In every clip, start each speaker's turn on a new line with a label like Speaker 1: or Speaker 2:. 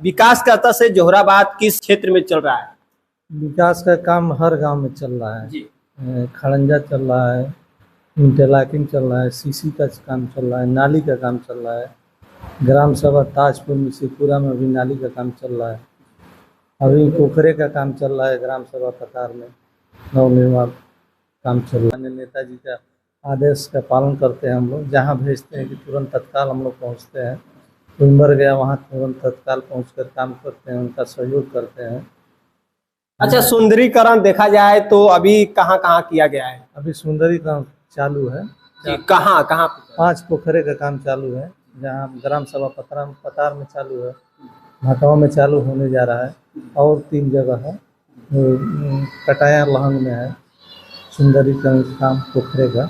Speaker 1: विकास का अर्थ से जोहराबाद किस क्षेत्र में चल रहा है?
Speaker 2: विकास का काम हर गांव में चल रहा है
Speaker 1: जी।
Speaker 2: खड़ंजा चल रहा है, इंटरलॉकिंग चल रहा है, सीसी का काम चल रहा है, नाली का काम चल रहा है। ग्राम सभा ताजपुर मिसीपुरा में अभी नाली का काम चल रहा है। अभी पोखरे का काम चल रहा है, ग्राम सभा पतार में नवनिर्माण काम चल रहा है। नेताजी का आदेश का पालन करते हैं हम लोग, जहाँ भेजते हैं कि तुरंत तत्काल हम लोग पहुँचते हैं। कोई मर गया वहाँ तुरंत तत्काल पहुँचकर काम करते हैं, उनका सहयोग करते हैं।
Speaker 1: अच्छा, सुंदरीकरण देखा जाए तो अभी कहाँ कहाँ किया गया है?
Speaker 2: अभी सुंदरीकरण चालू है।
Speaker 1: जी, कहाँ कहाँ?
Speaker 2: 5 पोखरे का काम चालू है, जहाँ ग्राम सभा पतार में चालू है, भाटाओं में चालू होने जा रहा है, और 3 जगह है। कटाया लहंग में है सुंदरीकरण काम पोखरे का।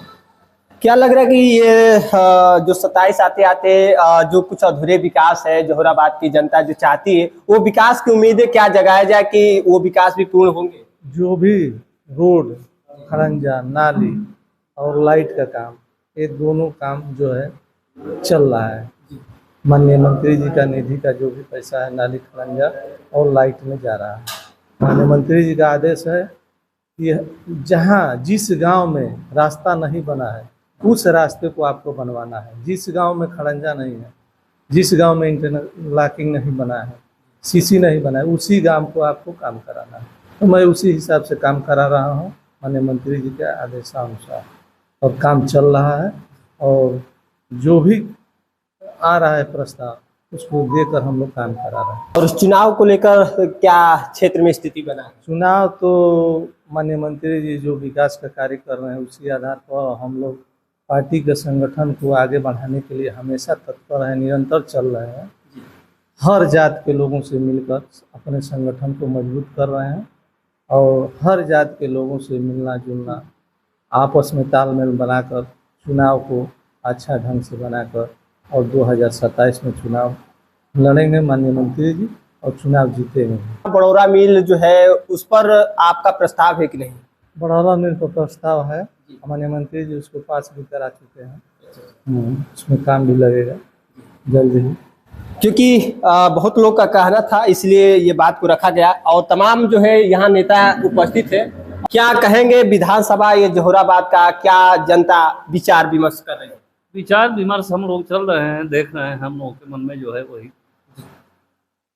Speaker 1: क्या लग रहा है कि ये जो 27 आते आते जो कुछ अधूरे विकास है जोहराबाद की जनता जो चाहती है, वो विकास की उम्मीदें क्या जगाया जाए कि वो विकास भी पूर्ण होंगे?
Speaker 2: जो भी रोड, खड़ंजा, नाली और लाइट का काम, ये दोनों काम जो है चल रहा है। माननीय मंत्री जी का निधि का जो भी पैसा है नाली, खड़ंजा और लाइट में जा रहा है। माननीय मंत्री जी का आदेश है कि जहाँ जिस गांव में रास्ता नहीं बना है उस रास्ते को आपको बनवाना है। जिस गांव में खड़ंजा नहीं है, जिस गांव में इंटरलॉकिंग नहीं बना है, सीसी नहीं बना है, उसी गांव को आपको काम कराना है। तो मैं उसी हिसाब से काम करा रहा हूं माननीय मंत्री जी के आदेशानुसार, और काम चल रहा है। और जो भी आ रहा है प्रस्ताव उसको देकर हम लोग काम करा रहे हैं।
Speaker 1: और उस चुनाव को लेकर क्या क्षेत्र में स्थिति बना है?
Speaker 2: चुनाव तो माननीय मंत्री जी जो विकास का कार्य कर रहे हैं उसी आधार पर हम लोग पार्टी के संगठन को आगे बढ़ाने के लिए हमेशा तत्पर है, निरंतर चल रहे हैं। हर जात के लोगों से मिलकर अपने संगठन को मजबूत कर रहे हैं, और हर जात के लोगों से मिलना जुलना, आपस में तालमेल बनाकर चुनाव को अच्छा ढंग से बनाकर और 2027 में चुनाव लड़ेंगे माननीय मंत्री जी, और चुनाव जीतेंगे।
Speaker 1: बड़ौरा मिल जो है उस पर आपका प्रस्ताव है कि नहीं?
Speaker 2: बड़ौरा मिल का प्रस्ताव है, माननीय मंत्री जी उसको पास भी करा चुके हैं। उसमें काम भी लगेगा जल्द ही,
Speaker 1: क्योंकि बहुत लोग का कहना था, इसलिए ये बात को रखा गया। और तमाम जो है यहाँ नेता उपस्थित है। क्या कहेंगे विधानसभा ये जोहराबाद का, क्या जनता विचार विमर्श कर रही है?
Speaker 3: विचार विमर्श हम लोग चल रहे हैं, देख रहे हैं। हम लोगों के मन में जो है वही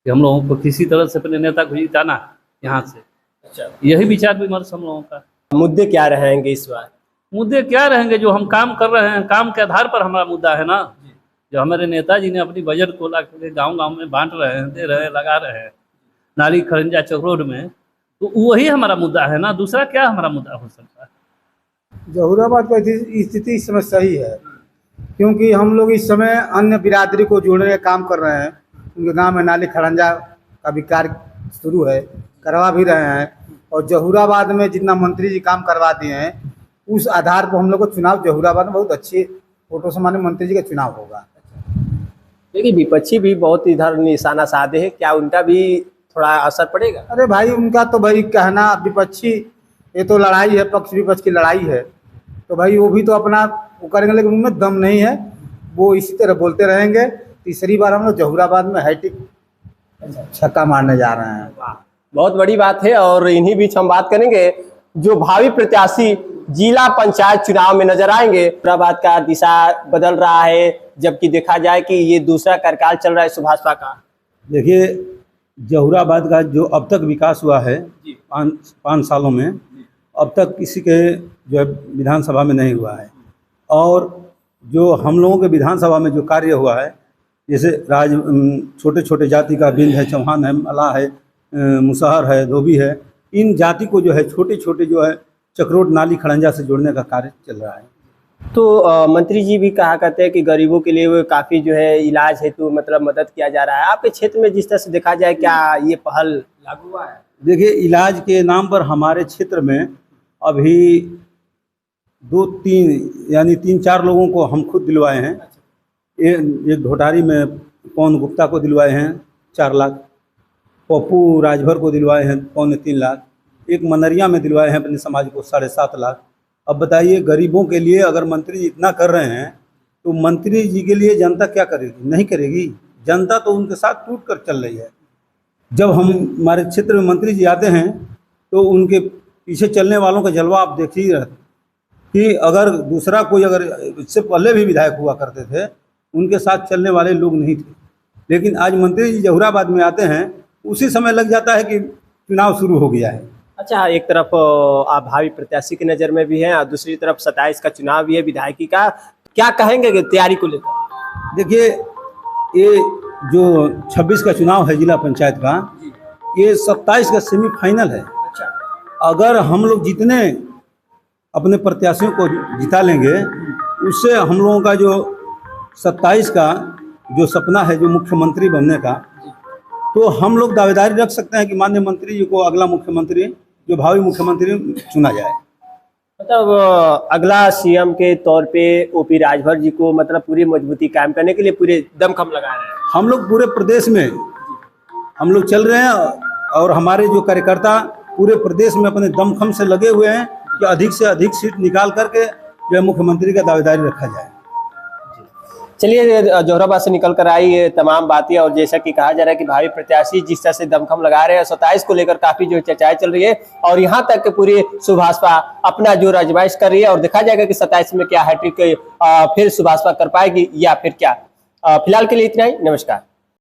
Speaker 3: कि हम लोगों को किसी तरह से अपने नेता को जिताना यहाँ से। अच्छा, यही विचार विमर्श हम लोगों का।
Speaker 1: मुद्दे क्या रहेंगे इस बार?
Speaker 3: मुद्दे क्या रहेंगे? जो हम काम कर रहे हैं, काम के आधार पर हमारा मुद्दा है ना। जो हमारे नेताजी ने अपनी बजट को ला के गाँव में बांट रहे हैं, दे रहे हैं, लगा रहे हैं नाली, खड़ंजा, चौक में, तो वही हमारा मुद्दा है ना। दूसरा क्या हमारा मुद्दा हो सकता है?
Speaker 4: जोहराबाद की स्थिति इस समय सही है, क्योंकि हम लोग इस समय अन्य बिरादरी को जोड़ने का काम कर रहे हैं। उनके गांव में नाली, खड़ंजा का भी कार्य शुरू है, करवा भी रहे हैं। और जोहराबाद में जितना मंत्री जी काम करवा दिए हैं, उस आधार पर हम लोग को चुनाव जोहराबाद में बहुत अच्छी वोटों से माननीय मंत्री जी का चुनाव होगा।
Speaker 1: लेकिन विपक्षी भी बहुत इधर निशाना साधे है, क्या उनका भी थोड़ा असर पड़ेगा?
Speaker 4: अरे भाई, उनका तो भाई कहना विपक्षी, ये तो लड़ाई है, पक्ष विपक्ष की लड़ाई है, तो भाई वो भी तो अपना वो करेंगे, लेकिन उनमें दम नहीं है। वो इसी तरह बोलते रहेंगे। तीसरी बार हम लोग जोहराबाद में हैट्रिक छक्का मारने जा रहे हैं।
Speaker 1: बहुत बड़ी बात है। और इन्हीं बीच हम बात करेंगे जो भावी प्रत्याशी जिला पंचायत चुनाव में नजर आएंगे। जोहराबाद का दिशा बदल रहा है, जबकि देखा जाए कि ये दूसरा कार्यकाल चल रहा है सुभाषपा का।
Speaker 5: देखिए, जोहराबाद का जो अब तक विकास हुआ है 5 सालों में, अब तक किसी के जो है विधानसभा में नहीं हुआ है। और जो हम लोगों के विधानसभा में जो कार्य हुआ है, जैसे छोटे छोटे जाति का बिंद है, चौहान है, मल्लाह है, मुसहर है, धोबी है, इन जाति को जो है छोटे छोटे जो है चक्रोट, नाली, खड़ंजा से जोड़ने का कार्य चल रहा है।
Speaker 1: तो मंत्री जी भी कहा करते हैं कि गरीबों के लिए काफ़ी जो है इलाज हेतु मतलब मदद किया जा रहा है। आपके क्षेत्र में जिस तरह से देखा जाए, क्या ये पहल लागू हुआ है?
Speaker 5: देखिए, इलाज के नाम पर हमारे क्षेत्र में अभी 2-3 यानी 3-4 लोगों को हम खुद दिलवाए हैं। एक ढोटारी में पवन गुप्ता को दिलवाए हैं 4 लाख, पप्पू राजभर को दिलवाए हैं 2.25 लाख, एक मनरिया में दिलवाए हैं अपने समाज को 7.5 लाख। अब बताइए, गरीबों के लिए अगर मंत्री जी इतना कर रहे हैं तो मंत्री जी के लिए जनता क्या करेगी? नहीं करेगी। जनता तो उनके साथ टूट कर चल रही है। जब हम हमारे क्षेत्र में मंत्री जी आते हैं तो उनके पीछे चलने वालों का जलवा आप देख ही रहे कि अगर दूसरा कोई, अगर इससे पहले भी विधायक हुआ करते थे, उनके साथ चलने वाले लोग नहीं थे, लेकिन आज मंत्री जी जहुराबाद में आते हैं उसी समय लग जाता है कि चुनाव शुरू हो गया है।
Speaker 1: अच्छा, एक तरफ आप भावी प्रत्याशी की नज़र में भी हैं और दूसरी तरफ 27 का चुनाव भी है विधायकी का, क्या कहेंगे कि तैयारी को लेकर?
Speaker 5: देखिए, ये जो 26 का चुनाव है जिला पंचायत का, ये 27 का सेमीफाइनल है। अगर हम लोग जितने अपने प्रत्याशियों को जिता लेंगे, उससे हम लोगों का जो 27 का जो सपना है जो मुख्यमंत्री बनने का, तो हम लोग दावेदारी रख सकते हैं कि माननीय मंत्री जी को अगला मुख्यमंत्री, जो भावी मुख्यमंत्री चुना जाए।
Speaker 1: मतलब अगला सीएम के तौर पे ओपी राजभर जी को मतलब पूरी मजबूती कायम करने के लिए पूरे दमखम लगा रहे हैं।
Speaker 5: हम लोग पूरे प्रदेश में हम लोग चल रहे हैं और हमारे जो कार्यकर्ता पूरे प्रदेश में अपने दमखम से लगे हुए हैं कि अधिक से अधिक सीट निकाल करके जो है मुख्यमंत्री का दावेदारी रखा जाए।
Speaker 1: चलिए, जौहराबाद से निकल कर आई ये तमाम बातें, और जैसा कि कहा जा रहा है कि भावी प्रत्याशी जिस तरह से दमखम लगा रहे हैं, 27 को लेकर काफी जो चर्चाएं चल रही है और यहाँ तक कि पूरी सुभाषपा अपना जो आजमाइश कर रही है और देखा जाएगा कि 27 में क्या हैट्रिक फिर सुभाषपा कर पाएगी या फिर क्या। फिलहाल के लिए इतना ही, नमस्कार।